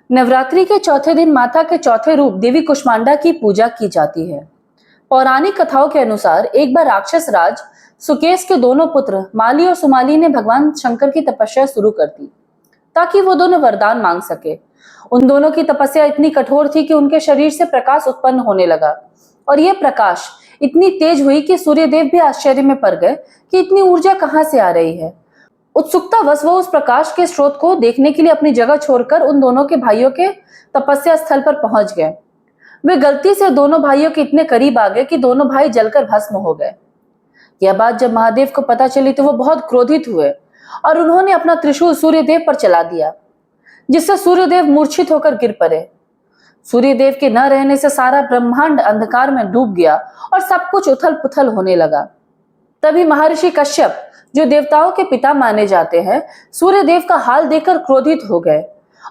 नवरात्रि के चौथे दिन माता के चौथे रूप देवी कुष्मांडा की पूजा की जाती है। पौराणिक कथाओं के अनुसार एक बार राक्षस राज सुकेश के दोनों पुत्र माली और सुमाली ने भगवान शंकर की तपस्या शुरू कर दी ताकि वो दोनों वरदान मांग सके। उन दोनों की तपस्या इतनी कठोर थी कि उनके शरीर से प्रकाश उत्पन्न होने लगा और यह प्रकाश इतनी तेज हुई कि सूर्यदेव भी आश्चर्य में पड़ गए कि इतनी ऊर्जा कहां से आ रही है। उत्सुकतावश वो उस प्रकाश के स्रोत को देखने के लिए अपनी जगह छोड़कर उन दोनों के भाइयों के तपस्या स्थल पर पहुंच गए। वे गलती से दोनों भाइयों के इतने करीब आ गए कि दोनों भाई जलकर भस्म हो गए। यह बात जब महादेव को पता चली तो वो बहुत क्रोधित हुए और उन्होंने अपना त्रिशूल सूर्यदेव पर चला दिया, जिससे सूर्यदेव मूर्छित होकर गिर पड़े। सूर्यदेव के न रहने से सारा ब्रह्मांड अंधकार में डूब गया और सब कुछ उथल पुथल होने लगा। तभी महर्षि कश्यप, जो देवताओं के पिता माने जाते हैं, सूर्यदेव का हाल देखकर क्रोधित हो गए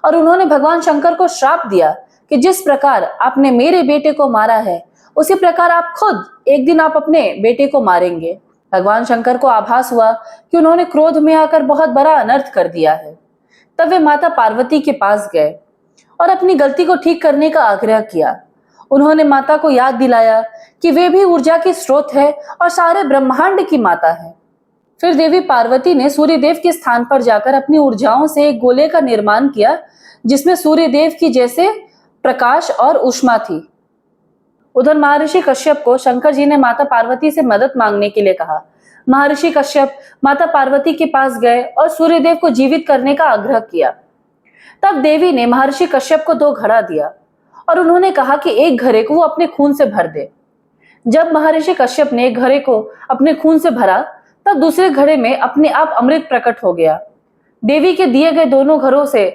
और उन्होंने भगवान शंकर को श्राप दिया कि जिस प्रकार आपने मेरे बेटे को मारा है उसी प्रकार आप खुद एक दिन आप अपने बेटे को मारेंगे। भगवान शंकर को आभास हुआ कि उन्होंने क्रोध में आकर बहुत बड़ा अनर्थ कर दिया है। तब वे माता पार्वती के पास गए और अपनी गलती को ठीक करने का आग्रह किया। उन्होंने माता को याद दिलाया कि वे भी ऊर्जा की स्रोत है और सारे ब्रह्मांड की माता है। फिर देवी पार्वती ने सूर्यदेव के स्थान पर जाकर अपनी ऊर्जाओं से एक गोले का निर्माण किया जिसमें सूर्यदेव की जैसे प्रकाश और ऊष्मा थी। उधर महर्षि कश्यप को शंकर जी ने माता पार्वती से मदद मांगने के लिए कहा। महर्षि कश्यप माता पार्वती के पास गए और सूर्यदेव को जीवित करने का आग्रह किया। तब देवी ने महर्षि कश्यप को 2 घड़ा दिया और उन्होंने कहा कि एक घड़े को वो अपने खून से भर दे। जब महर्षि कश्यप ने एक घड़े को अपने खून से भरा तब दूसरे घड़े में अपने आप अमृत प्रकट हो गया। देवी के दिए गए दोनों घड़ों से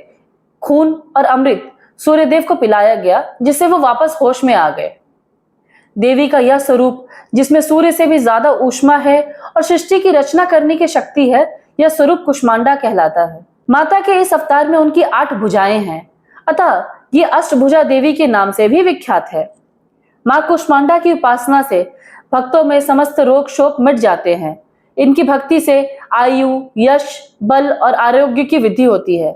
खून और अमृत सूर्यदेव को पिलाया गया, जिससे वो वापस होश में आ गए। देवी का यह स्वरूप, जिसमें सूर्य से भी ज्यादा ऊष्मा है और सृष्टि की रचना करने की शक्ति है, यह स्वरूप कुष्मांडा कहलाता है। माता के इस अवतार में उनकी 8 भुजाएं हैं, अतः ये अष्टभुजा देवी के नाम से भी विख्यात है। मां कुष्मांडा की उपासना से भक्तों में समस्त रोग शोक मिट जाते हैं। इनकी भक्ति से आयु, यश, बल और आरोग्य की वृद्धि होती है।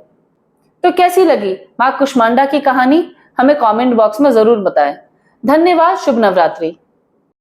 तो कैसी लगी मां कुष्मांडा की कहानी, हमें कमेंट बॉक्स में जरूर बताएं। धन्यवाद। शुभ नवरात्रि।